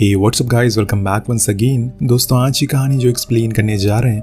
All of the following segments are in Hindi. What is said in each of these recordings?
हे what's up guys, welcome back once again. दोस्तों, आज की कहानी जो एक्सप्लेन करने जा रहे हैं,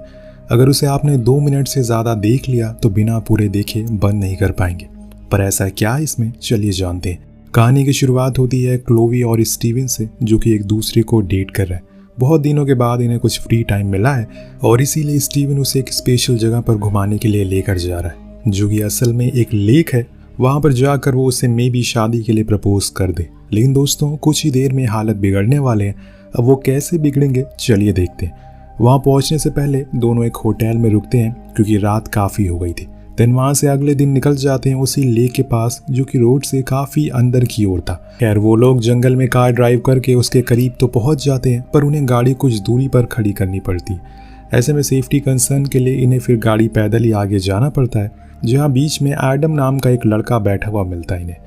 अगर उसे आपने 2 मिनट से ज़्यादा देख लिया तो बिना पूरे देखे बंद नहीं कर पाएंगे। पर ऐसा क्या है इसमें, चलिए जानते हैं। कहानी की शुरुआत होती है क्लोवी और स्टीवन से, जो कि एक दूसरे को डेट कर रहे हैं। बहुत दिनों के बाद इन्हें कुछ फ्री टाइम मिला है और इसीलिए स्टीवन उसे एक स्पेशल जगह पर घुमाने के लिए लेकर जा रहा है, जो कि असल में एक लेक है। वहाँ पर जाकर वो उसे मे बी शादी के लिए प्रपोज कर दे। लेकिन दोस्तों, कुछ ही देर में हालत बिगड़ने वाले हैं। अब वो कैसे बिगड़ेंगे, चलिए देखते हैं। वहाँ पहुँचने से पहले दोनों एक होटल में रुकते हैं, क्योंकि रात काफ़ी हो गई थी। देन वहाँ से अगले दिन निकल जाते हैं उसी लेक के पास, जो कि रोड से काफ़ी अंदर की ओर था। खैर, वो लोग जंगल में कार ड्राइव करके उसके करीब तो पहुँच जाते हैं, पर उन्हें गाड़ी कुछ दूरी पर खड़ी करनी पड़ती है। ऐसे में सेफ्टी कंसर्न के लिए इन्हें फिर गाड़ी पैदल ही आगे जाना पड़ता है, जहाँ बीच में एडम नाम का एक लड़का बैठा हुआ मिलता है इन्हें।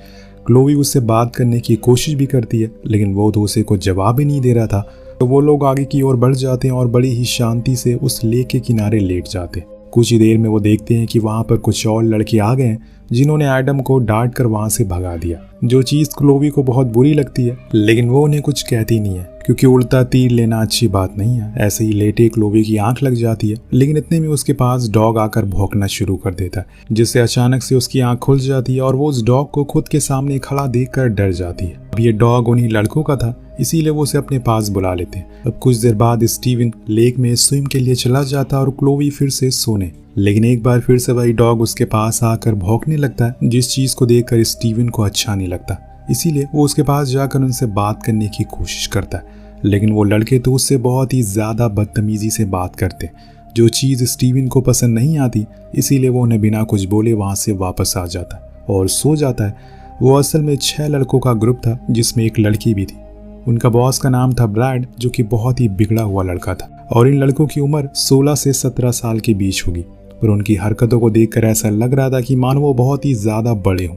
क्लोवी उससे बात करने की कोशिश भी करती है, लेकिन वो तो उसे कुछ जवाब ही नहीं दे रहा था। तो वो लोग आगे की ओर बढ़ जाते हैं और बड़ी ही शांति से उस लेक के किनारे लेट जाते हैं। कुछ ही देर में वो देखते हैं कि वहाँ पर कुछ और लड़के आ गए हैं, जिन्होंने एडम को डांट कर वहाँ से भगा दिया। जो चीज़ क्लोवी को बहुत बुरी लगती है, लेकिन वो उन्हें कुछ कहती नहीं है, क्योंकि उल्टा तीर लेना अच्छी बात नहीं है। ऐसे ही लेटे क्लोवी की आंख लग जाती है, लेकिन इतने में उसके पास डॉग आकर भौंकना शुरू कर देता है, जिससे अचानक से उसकी आंख खुल जाती है और वो उस डॉग को खुद के सामने खड़ा देखकर डर जाती है। अब ये डॉग उन्हीं लड़कों का था, इसीलिए वो उसे अपने पास बुला लेते हैं। अब कुछ देर बाद स्टीवन लेक में स्विम के लिए चला जाता है और क्लोवी फिर से सोने। लेकिन एक बार फिर से वही डॉग उसके पास आकर भौंकने लगता है, जिस चीज़ को देखकर स्टीवन को अच्छा नहीं लगता। इसीलिए वो उसके पास जाकर उनसे बात करने की कोशिश करता है, लेकिन वो लड़के तो उससे बहुत ही ज़्यादा बदतमीज़ी से बात करते, जो चीज़ स्टीवन को पसंद नहीं आती। इसीलिए वो उन्हें बिना कुछ बोले वहाँ से वापस आ जाता है और सो जाता है। वो असल में 6 लड़कों का ग्रुप था, जिसमें एक लड़की भी थी। उनका बॉस का नाम था ब्रैड, जो कि बहुत ही बिगड़ा हुआ लड़का था, और इन लड़कों की उम्र 16 से 17 साल के बीच होगी। पर उनकी हरकतों को देखकर ऐसा लग रहा था कि मानो वो बहुत ही ज़्यादा बड़े हों।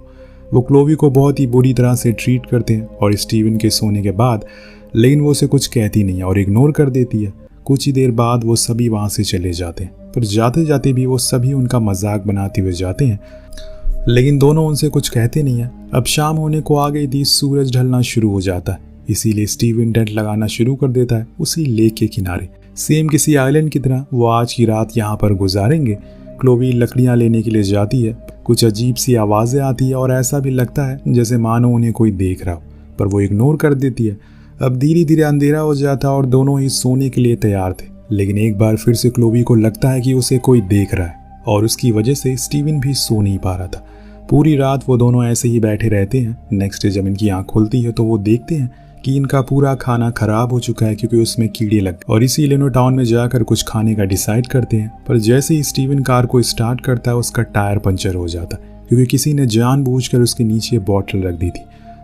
वो क्लोवी को बहुत ही बुरी तरह से ट्रीट करते हैं और स्टीवन के सोने के बाद, लेकिन वो उसे कुछ कहती नहीं है और इग्नोर कर देती है। कुछ ही देर बाद वो सभी वहाँ से चले जाते हैं, पर जाते जाते भी वो सभी उनका मजाक बनाते हुए जाते हैं, लेकिन दोनों उनसे कुछ कहते नहीं है। अब शाम होने को आ गई थी, सूरज ढलना शुरू हो जाता है। इसीलिए स्टीवन टेंट लगाना शुरू कर देता है उसी लेक के किनारे। सेम किसी आइलैंड की तरह वो आज की रात यहाँ पर गुजारेंगे। क्लोवी लकड़ियाँ लेने के लिए जाती है। कुछ अजीब सी आवाज़ें आती है और ऐसा भी लगता है जैसे मानो उन्हें कोई देख रहा हो, पर वो इग्नोर कर देती है। अब धीरे धीरे अंधेरा हो जाता और दोनों ही सोने के लिए तैयार थे, लेकिन एक बार फिर से क्लोवी को लगता है कि उसे कोई देख रहा है, और उसकी वजह से स्टीवन भी सो नहीं पा रहा था। पूरी रात वो दोनों ऐसे ही बैठे रहते हैं। नेक्स्ट डे जब इनकी आँख खुलती है तो वो देखते हैं कि इनका पूरा खाना खराब हो चुका है, क्योंकि उसमें कीड़े लग, और इसीलिए उन्हें टाउन में जाकर कुछ खाने का डिसाइड करते हैं। पर जैसे ही स्टीवन कार को स्टार्ट करता है, उसका टायर पंचर हो जाता है, क्योंकि किसी ने जानबूझकर उसके नीचे बॉटल रख दी थी।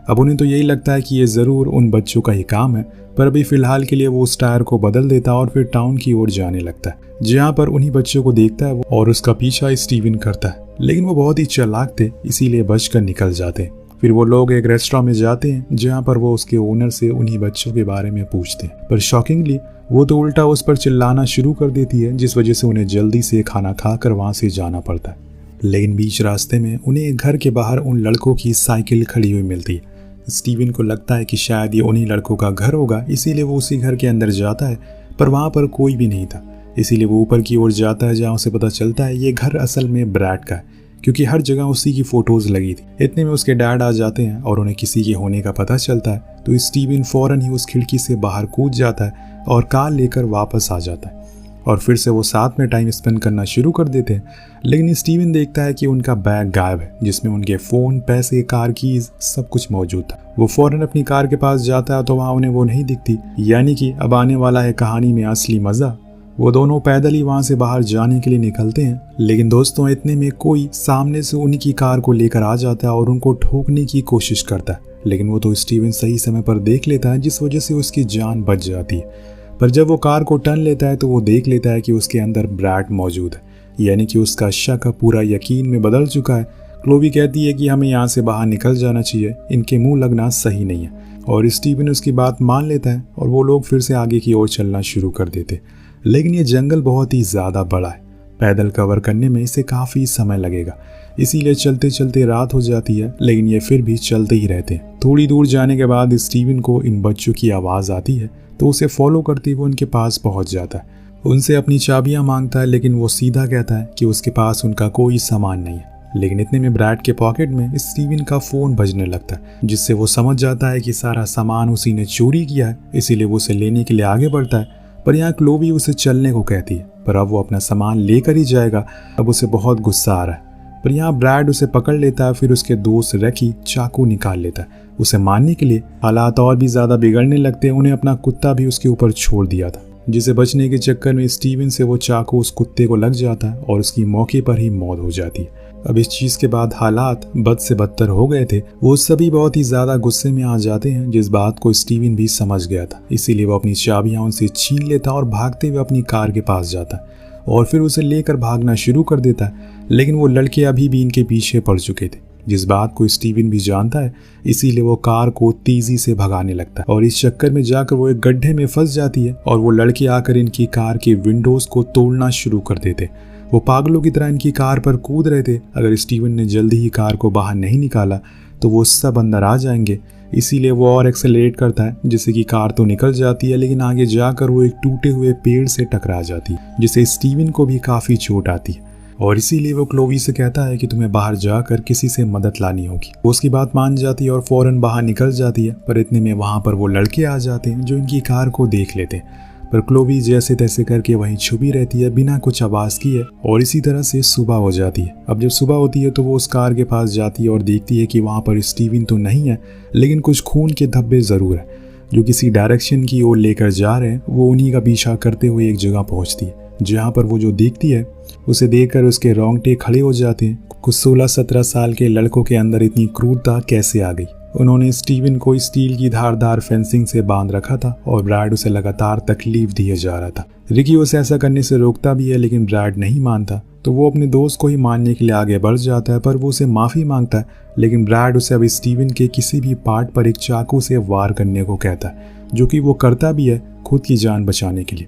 अब उन्हें तो यही लगता है कि ये ज़रूर उन बच्चों का ही काम है, पर अभी फ़िलहाल के लिए वो उस टायर को बदल देता और फिर टाउन की ओर जाने लगता है, जहाँ पर उन्हीं बच्चों को देखता है और उसका पीछा स्टीवन करता है। लेकिन वो बहुत ही चालाक थे, इसीलिए बचकर निकल जाते हैं। फिर वो लोग एक रेस्टोरेंट में जाते हैं, जहाँ पर वो उसके ओनर से उन्हीं बच्चों के बारे में पूछते हैं, पर शॉकिंगली वो तो उल्टा उस पर चिल्लाना शुरू कर देती है, जिस वजह से उन्हें जल्दी से खाना खाकर वहाँ से जाना पड़ता है। लेकिन बीच रास्ते में उन्हें घर के बाहर उन लड़कों की साइकिल खड़ी हुई मिलती है। स्टीवन को लगता है कि शायद ये उन्हीं लड़कों का घर होगा, इसीलिए वो उसी घर के अंदर जाता है, पर वहाँ पर कोई भी नहीं था। इसीलिए वो ऊपर की ओर जाता है, जहाँ उसे पता चलता है ये घर असल में ब्रैड का है, क्योंकि हर जगह उसी की फोटोज लगी थी। इतने में उसके डैड आ जाते हैं और उन्हें किसी के होने का पता चलता है, तो स्टीवन फौरन ही उस खिड़की से बाहर कूद जाता है और कार लेकर वापस आ जाता है, और फिर से वो साथ में टाइम स्पेंड करना शुरू कर देते हैं। लेकिन स्टीवन देखता है कि उनका बैग गायब है, जिसमें उनके फ़ोन, पैसे, कार कीज सब कुछ मौजूद था। वो फौरन अपनी कार के पास जाता है तो वहाँ उन्हें वो नहीं दिखती, यानी कि अब आने वाला है कहानी में असली मज़ा। वो दोनों पैदल ही वहाँ से बाहर जाने के लिए निकलते हैं, लेकिन दोस्तों इतने में कोई सामने से उन्हीं की कार को लेकर आ जाता है और उनको ठोकने की कोशिश करता है, लेकिन वो तो स्टीवन सही समय पर देख लेता है, जिस वजह से उसकी जान बच जाती है। पर जब वो कार को टर्न लेता है तो वो देख लेता है कि उसके अंदर ब्रैड मौजूद है, यानी कि उसका शक पूरा यकीन में बदल चुका है। क्लोवी कहती है कि हमें यहाँ से बाहर निकल जाना चाहिए, इनके मुंह लगना सही नहीं है, और स्टीवन उसकी बात मान लेता है और वो लोग फिर से आगे की ओर चलना शुरू कर देते। लेकिन ये जंगल बहुत ही ज़्यादा बड़ा है, पैदल कवर करने में इसे काफ़ी समय लगेगा, इसीलिए चलते चलते रात हो जाती है, लेकिन ये फिर भी चलते ही रहते हैं। थोड़ी दूर जाने के बाद स्टीवन को इन बच्चों की आवाज़ आती है तो उसे फॉलो करते हुए उनके पास पहुंच जाता है। उनसे अपनी चाबियां मांगता है, लेकिन वो सीधा कहता है कि उसके पास उनका कोई सामान नहीं है। लेकिन इतने में ब्रैड के पॉकेट में स्टीवन का फ़ोन बजने लगता है, जिससे वो समझ जाता है कि सारा सामान उसी ने चोरी किया है। इसीलिए वो उसे लेने के लिए आगे बढ़ता है, पर यहाँ क्लोवी उसे चलने को कहती है। पर अब वो अपना सामान लेकर ही जाएगा। अब उसे बहुत गुस्सा आ रहा है, पर यहाँ ब्रैड उसे पकड़ लेता है। फिर उसके दोस्त रैकी चाकू निकाल लेता है उसे मारने के लिए। हालात और भी ज़्यादा बिगड़ने लगते हैं। उन्हें अपना कुत्ता भी उसके ऊपर छोड़ दिया था, जिसे बचने के चक्कर में स्टीवन से वो चाकू उस कुत्ते को लग जाता है और उसकी मौके पर ही मौत हो जाती है। अब इस चीज़ के बाद हालात बद से बदतर हो गए थे। वो सभी बहुत ही ज़्यादा गुस्से में आ जाते हैं, जिस बात को स्टीवन भी समझ गया था। इसीलिए वो अपनी चाबियां उनसे छीन लेता और भागते हुए अपनी कार के पास जाता है और फिर उसे लेकर भागना शुरू कर देता है। लेकिन वो लड़के अभी भी इनके पीछे पड़ चुके थे, जिस बात को स्टीवन भी जानता है। इसीलिए वो कार को तेजी से भगाने लगता है और इस चक्कर में जाकर वो एक गड्ढे में फंस जाती है और वो लड़के आकर इनकी कार के विंडोज को तोड़ना शुरू कर देते। वो पागलों की तरह इनकी कार पर कूद रहे थे। अगर स्टीवन ने जल्दी ही कार को बाहर नहीं निकाला तो वो सब अंदर आ जाएंगे। इसीलिए वो और एक्सेलरेट करता है, जिससे कि कार तो निकल जाती है, लेकिन आगे जाकर वो एक टूटे हुए पेड़ से टकरा जाती है, जिससे स्टीवन को भी काफ़ी चोट आती है। और इसीलिए वो क्लोवी से कहता है कि तुम्हें बाहर जाकर किसी से मदद लानी होगी। वो उसकी बात मान जाती है और फौरन बाहर निकल जाती है। पर इतने में वहाँ पर वो लड़के आ जाते हैं जो इनकी कार को देख लेते हैं। पर क्लोवी जैसे तैसे करके वहीं छुपी रहती है बिना कुछ आवाज़ किए। और इसी तरह से सुबह हो जाती है। अब जब सुबह होती है तो वो उस कार के पास जाती है और देखती है कि वहाँ पर स्टीवन तो नहीं है, लेकिन कुछ खून के धब्बे ज़रूर है जो किसी डायरेक्शन की ओर लेकर जा रहे हैं। वो उन्हीं का पीछा करते हुए एक जगह पहुँचती है, जहाँ पर वो जो देखती है उसे देखकर उसके रोंगटे खड़े हो जाते हैं। कुछ 16-17 साल के लड़कों के अंदर इतनी क्रूरता कैसे आ गई। उन्होंने स्टीवन को स्टील की धारदार फेंसिंग से बांध रखा था और ब्रैड उसे लगातार तकलीफ दिए जा रहा था। रिकी उसे ऐसा करने से रोकता भी है, लेकिन ब्रैड नहीं मानता। तो वो अपने दोस्त को ही मारने के लिए आगे बढ़ जाता है, पर वो उसे माफ़ी मांगता है। लेकिन ब्रैड उसे अब स्टीवन के किसी भी पार्ट पर एक चाकू से वार करने को कहता है, जो कि वो करता भी है खुद की जान बचाने के लिए।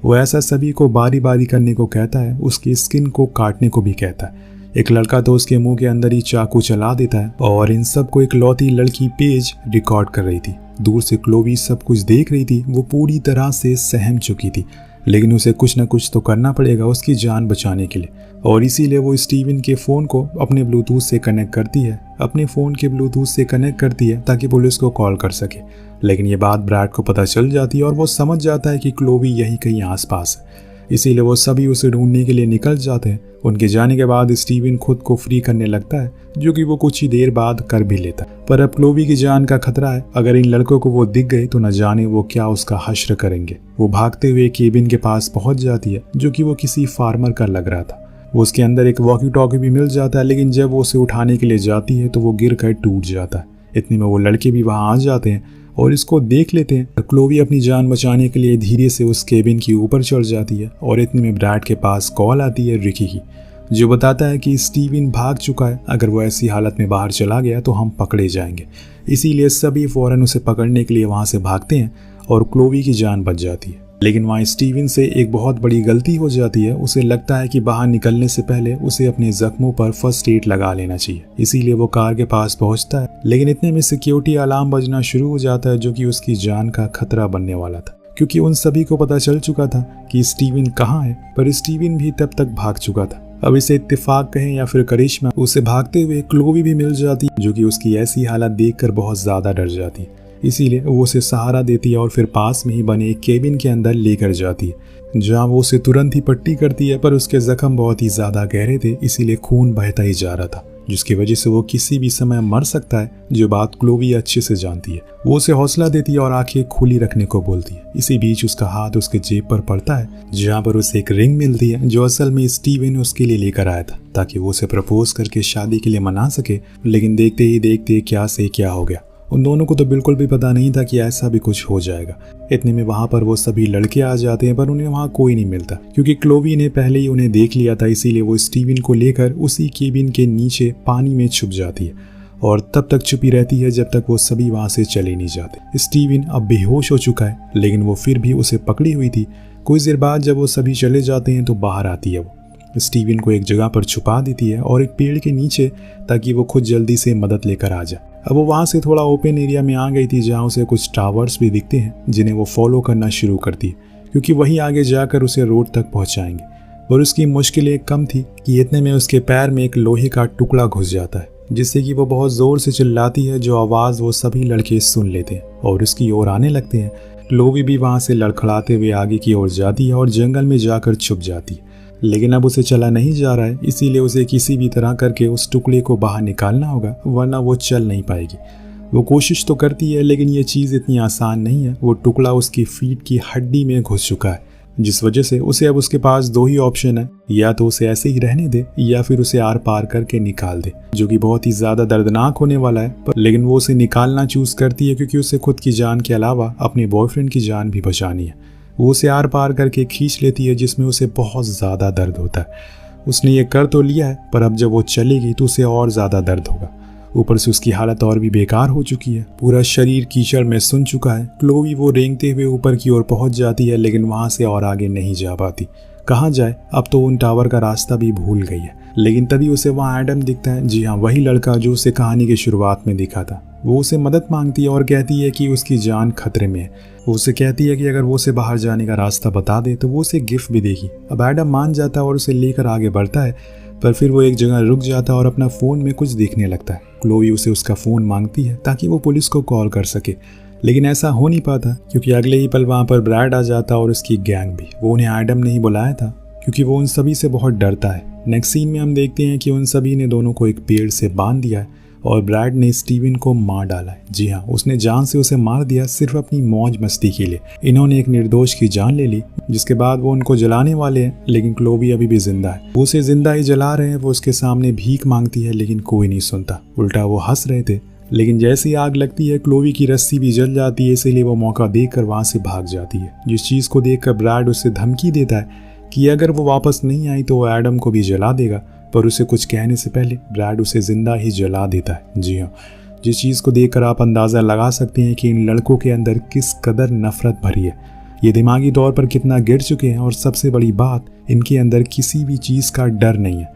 वो ऐसा सभी को बारी बारी करने को कहता है, उसकी स्किन को काटने को भी कहता है। एक लड़का तो उसके मुंह के अंदर ही चाकू चला देता है और इन सब को एक लौती लड़की पेज रिकॉर्ड कर रही थी। दूर से क्लोवी सब कुछ देख रही थी। वो पूरी तरह से सहम चुकी थी, लेकिन उसे कुछ न कुछ तो करना पड़ेगा उसकी जान बचाने के लिए। और इसीलिए वो स्टीवन के फ़ोन को अपने ब्लूटूथ से कनेक्ट करती है, अपने फ़ोन के ब्लूटूथ से कनेक्ट करती है ताकि पुलिस को कॉल कर सके। लेकिन ये बात ब्रैड को पता चल जाती है और वो समझ जाता है कि क्लोवी यहीं कहीं आसपास है। इसीलिए वो सभी उसे ढूंढने के लिए निकल जाते हैं। उनके जाने के बाद स्टीवन खुद को फ्री करने लगता है, जो कि वो कुछ ही देर बाद कर भी लेता है। पर अब क्लोवी की जान का खतरा है। अगर इन लड़कों को वो दिख गए तो न जाने वो क्या उसका हश्र करेंगे। वो भागते हुए केबिन के पास पहुंच जाती है, जो कि वो किसी फार्मर का लग रहा था। वो उसके अंदर एक वॉकी टॉकी भी मिल जाता है, लेकिन जब वो उसे उठाने के लिए जाती है तो वो गिर कर टूट जाता है। इतने में वो लड़के भी वहाँ आ जाते हैं और इसको देख लेते हैं। क्लोवी अपनी जान बचाने के लिए धीरे से उस केबिन के ऊपर चढ़ जाती है और इतने में ब्रैड के पास कॉल आती है रिकी की, जो बताता है कि स्टीवन भाग चुका है। अगर वो ऐसी हालत में बाहर चला गया तो हम पकड़े जाएंगे। इसीलिए सभी फौरन उसे पकड़ने के लिए वहाँ से भागते हैं और क्लोवी की जान बच जाती है। लेकिन वहाँ स्टीवन से एक बहुत बड़ी गलती हो जाती है। उसे लगता है कि बाहर निकलने से पहले उसे अपने जख्मों पर फर्स्ट एड लगा लेना चाहिए। इसीलिए वो कार के पास पहुंचता है, लेकिन इतने में सिक्योरिटी अलार्म बजना शुरू हो जाता है, जो कि उसकी जान का खतरा बनने वाला था, क्योंकि उन सभी को पता चल चुका था कि स्टीवन कहाँ है। पर स्टीवन भी तब तक भाग चुका था। अब इसे इत्तेफाक कहें या फिर करिश्मा, उसे भागते हुए क्लोवी भी मिल जाती, जो कि उसकी ऐसी हालत देखकर बहुत ज्यादा डर जाती। इसीलिए वो उसे सहारा देती है और फिर पास में ही बने एक केबिन के अंदर लेकर जाती है, जहाँ वो उसे तुरंत ही पट्टी करती है। पर उसके जख्म बहुत ही ज्यादा गहरे थे, इसीलिए खून बहता ही जा रहा था, जिसकी वजह से वो किसी भी समय मर सकता है, जो बात क्लोवी अच्छे से जानती है। वो उसे हौसला देती है और आंखें खुली रखने को बोलती है। इसी बीच उसका हाथ उसके जेब पर पड़ता है, जहाँ पर उसे एक रिंग मिलती है, जो असल में स्टीवन उसके लिए लेकर आया था, ताकि वो उसे प्रपोज करके शादी के लिए मना सके। लेकिन देखते ही देखते क्या से क्या हो गया। उन दोनों को तो बिल्कुल भी पता नहीं था कि ऐसा भी कुछ हो जाएगा। इतने में वहाँ पर वो सभी लड़के आ जाते हैं, पर उन्हें वहाँ कोई नहीं मिलता, क्योंकि क्लोवी ने पहले ही उन्हें देख लिया था। इसीलिए वो स्टीवन को लेकर उसी केबिन के नीचे पानी में छुप जाती है और तब तक छुपी रहती है जब तक वो सभी वहाँ से चले नहीं जाते। स्टीवन अब बेहोश हो चुका है, लेकिन वो फिर भी उसे पकड़ी हुई थी। कुछ देर बाद जब वो सभी चले जाते हैं तो बाहर आती है वो, स्टीवन को एक जगह पर छुपा देती है और एक पेड़ के नीचे, ताकि वो खुद जल्दी से मदद लेकर आ जाए। अब वो वहाँ से थोड़ा ओपन एरिया में आ गई थी जहाँ उसे कुछ टावर्स भी दिखते हैं जिन्हें वो फॉलो करना शुरू करती है, क्योंकि वहीं आगे जाकर उसे रोड तक पहुँचाएंगे। और उसकी मुश्किलें कम थी कि इतने में उसके पैर में एक लोहे का टुकड़ा घुस जाता है, जिससे कि वो बहुत ज़ोर से चिल्लाती है, जो आवाज़ वो सभी लड़के सुन लेते हैं और उसकी ओर आने लगते हैं। क्लोवी भी वहाँ से लड़खड़ाते हुए आगे की ओर जाती है और जंगल में जाकर छुप जाती है। लेकिन अब उसे चला नहीं जा रहा है, इसीलिए उसे किसी भी तरह करके उस टुकड़े को बाहर निकालना होगा, वरना वो चल नहीं पाएगी। वो कोशिश तो करती है, लेकिन ये चीज़ इतनी आसान नहीं है। वो टुकड़ा उसकी फीट की हड्डी में घुस चुका है, जिस वजह से उसे अब उसके पास दो ही ऑप्शन है, या तो उसे ऐसे ही रहने दे या फिर उसे आर पार करके निकाल दे, जो कि बहुत ही ज़्यादा दर्दनाक होने वाला है। लेकिन वो उसे निकालना चूज़ करती है, क्योंकि उसे खुद की जान के अलावा अपने बॉयफ्रेंड की जान भी बचानी है। वो उसे आर पार करके खींच लेती है, जिसमें उसे बहुत ज़्यादा दर्द होता है। उसने ये कर तो लिया है, पर अब जब वो चलेगी तो उसे और ज़्यादा दर्द होगा। ऊपर से उसकी हालत और भी बेकार हो चुकी है, पूरा शरीर कीचड़ में सुन चुका है। क्लोवी वो रेंगते हुए ऊपर की ओर पहुंच जाती है, लेकिन वहां से और आगे नहीं जा पाती। कहाँ जाए, अब तो उन टावर का रास्ता भी भूल गई है। लेकिन तभी उसे वहाँ एडम दिखता है। जी हाँ, वही लड़का जो उसे कहानी की शुरुआत में दिखा था। वो उसे मदद मांगती है और कहती है कि उसकी जान खतरे में है। वो उसे कहती है कि अगर वो उसे बाहर जाने का रास्ता बता दे तो वो उसे गिफ्ट भी देगी। अब एडम मान जाता है और उसे लेकर आगे बढ़ता है, पर फिर वो एक जगह रुक जाता है और अपना फ़ोन में कुछ देखने लगता है। क्लोवी उसे उसका फ़ोन मांगती है ताकि वो पुलिस को कॉल कर सके, लेकिन ऐसा हो नहीं पाता, क्योंकि अगले ही पल वहाँ पर ब्रैड आ जाता और उसकी गैंग भी। वो उन्हें एडम ने ही बुलाया था, क्योंकि वो उन सभी से बहुत डरता है। नेक्स्ट सीन में हम देखते हैं कि उन सभी ने दोनों को एक पेड़ से बांध दिया है और ब्रैड ने स्टीवन को मार डाला है। जी हाँ, उसने जान से उसे मार दिया, सिर्फ अपनी मौज मस्ती के लिए। इन्होंने एक निर्दोष की जान ले ली, जिसके बाद वो उनको जलाने वाले हैं, लेकिन क्लोवी अभी भी जिंदा है। वो उसे जिंदा ही जला रहे हैं। वो उसके सामने भीख मांगती है, लेकिन कोई नहीं सुनता, उल्टा वो हंस रहे थे। लेकिन जैसे ही आग लगती है, क्लोवी की रस्सी भी जल जाती है, इसीलिए वो मौका देखकर वहाँ से भाग जाती है। जिस चीज़ को देखकर ब्रैड उसे धमकी देता है कि अगर वो वापस नहीं आई तो वो एडम को भी जला देगा, पर उसे कुछ कहने से पहले ब्रैड उसे जिंदा ही जला देता है। जी हाँ, जिस चीज़ को देखकर आप अंदाज़ा लगा सकते हैं कि इन लड़कों के अंदर किस कदर नफरत भरी है, ये दिमागी तौर पर कितना गिर चुके हैं, और सबसे बड़ी बात, इनके अंदर किसी भी चीज़ का डर नहीं है।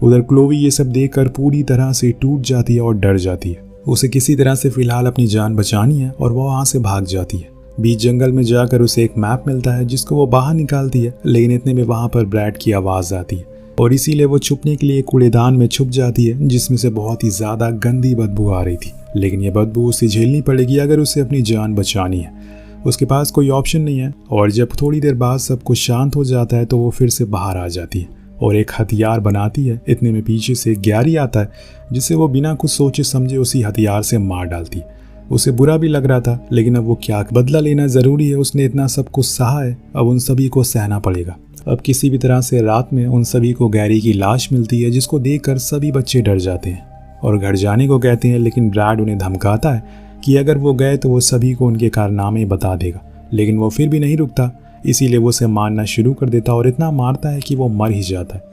उधर क्लोवी ये सब देखकर पूरी तरह से टूट जाती है और डर जाती है। उसे किसी तरह से फिलहाल अपनी जान बचानी है और वो वहाँ से भाग जाती है। बीच जंगल में जाकर उसे एक मैप मिलता है, जिसको वो बाहर निकालती है, लेकिन इतने में वहाँ पर ब्रैड की आवाज़ आती है और इसीलिए वो छुपने के लिए कूड़ेदान में छुप जाती है, जिसमें से बहुत ही ज़्यादा गंदी बदबू आ रही थी। लेकिन ये बदबू उसे झेलनी पड़ेगी अगर उसे अपनी जान बचानी है। उसके पास कोई ऑप्शन नहीं है। और जब थोड़ी देर बाद सब कुछ शांत हो जाता है तो वो फिर से बाहर आ जाती है और एक हथियार बनाती है। इतने में पीछे से गैरी आता है, जिसे वो बिना कुछ सोचे समझे उसी हथियार से मार डालती है। उसे बुरा भी लग रहा था, लेकिन अब वो क्या, बदला लेना ज़रूरी है। उसने इतना सब कुछ सहा है, अब उन सभी को सहना पड़ेगा। अब किसी भी तरह से रात में उन सभी को गैरी की लाश मिलती है, जिसको देखकर सभी बच्चे डर जाते हैं और घर जाने को कहते हैं। लेकिन ब्रैड उन्हें धमकाता है कि अगर वो गए तो वो सभी को उनके कारनामे बता देगा। लेकिन वो फिर भी नहीं रुकता, इसीलिए वो उसे मारना शुरू कर देता और इतना मारता है कि वो मर ही जाता है।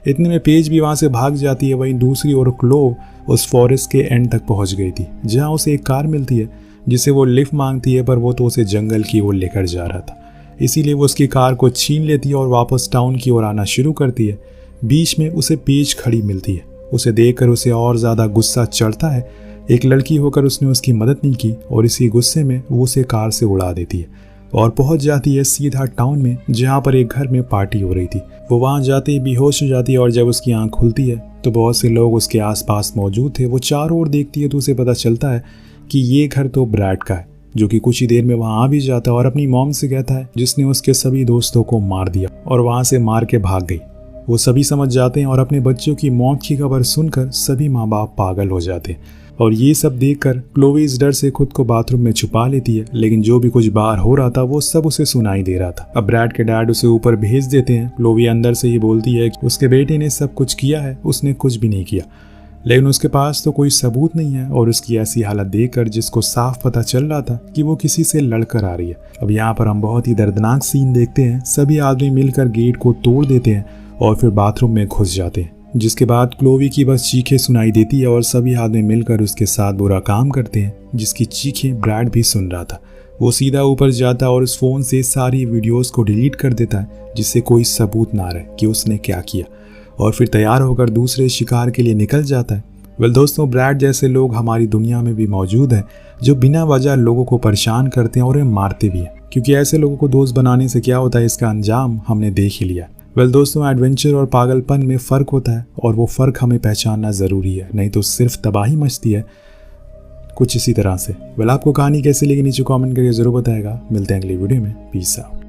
इतने में पेज भी वहाँ से भाग जाती है। वहीं दूसरी ओर क्लोव उस फॉरेस्ट के एंड तक पहुँच गई थी, जहाँ उसे एक कार मिलती है, जिसे वो लिफ्ट मांगती है, पर वो तो उसे जंगल की ओर लेकर जा रहा था। इसीलिए वो उसकी कार को छीन लेती है और वापस टाउन की ओर आना शुरू करती है। बीच में उसे पेज खड़ी मिलती है। उसे देखकर उसे और ज़्यादा गुस्सा चढ़ता है। एक लड़की होकर उसने उसकी मदद नहीं की और इसी गुस्से में वो उसे कार से उड़ा देती है और पहुंच जाती है सीधा टाउन में, जहां पर एक घर में पार्टी हो रही थी। वो वहां जाते ही बेहोश हो जाती है और जब उसकी आंख खुलती है तो बहुत से लोग उसके आसपास मौजूद थे। वो चारों ओर देखती है तो उसे पता चलता है कि ये घर तो ब्रैड का है, जो कि कुछ ही देर में वहां आ भी जाता है और अपनी मॉम से कहता है, जिसने उसके सभी दोस्तों को मार दिया और वहां से मार के भाग गई। वो सभी समझ जाते हैं और अपने बच्चों की मौत की खबर सुनकर सभी माँ बाप पागल हो जाते हैं। और ये सब देखकर क्लोवी इस डर से खुद को बाथरूम में छुपा लेती है, लेकिन जो भी कुछ बाहर हो रहा था वो सब उसे सुनाई दे रहा था। अब ब्रैड के डैड उसे ऊपर भेज देते हैं। क्लोवी अंदर से ही बोलती है कि उसके बेटे ने सब कुछ किया है, उसने कुछ भी नहीं किया, लेकिन उसके पास तो कोई सबूत नहीं है। और उसकी ऐसी हालत देखकर जिसको साफ पता चल रहा था कि वो किसी से लड़कर आ रही है। अब यहाँ पर हम बहुत ही दर्दनाक सीन देखते हैं। सभी आदमी मिलकर गेट को तोड़ देते हैं और फिर बाथरूम में घुस जाते हैं, जिसके बाद क्लोवी की बस चीखें सुनाई देती है और सभी आदमी मिलकर उसके साथ बुरा काम करते हैं, जिसकी चीखें ब्रैड भी सुन रहा था। वो सीधा ऊपर जाता है और उस फ़ोन से सारी वीडियोस को डिलीट कर देता है, जिससे कोई सबूत ना रहे कि उसने क्या किया, और फिर तैयार होकर दूसरे शिकार के लिए निकल जाता है। दोस्तों, ब्रैड जैसे लोग हमारी दुनिया में भी मौजूद हैं जो बिना वजह लोगों को परेशान करते हैं और उन्हें मारते भी हैं, क्योंकि ऐसे लोगों को दोस्त बनाने से क्या होता है इसका अंजाम हमने देख ही लिया। दोस्तों, एडवेंचर और पागलपन में फ़र्क होता है और वो फ़र्क हमें पहचानना ज़रूरी है, नहीं तो सिर्फ तबाही मचती है। कुछ इसी तरह से। आपको कहानी कैसी लगी नीचे कमेंट करके ज़रूर बताएगा। मिलते हैं अगली वीडियो में। Peace out.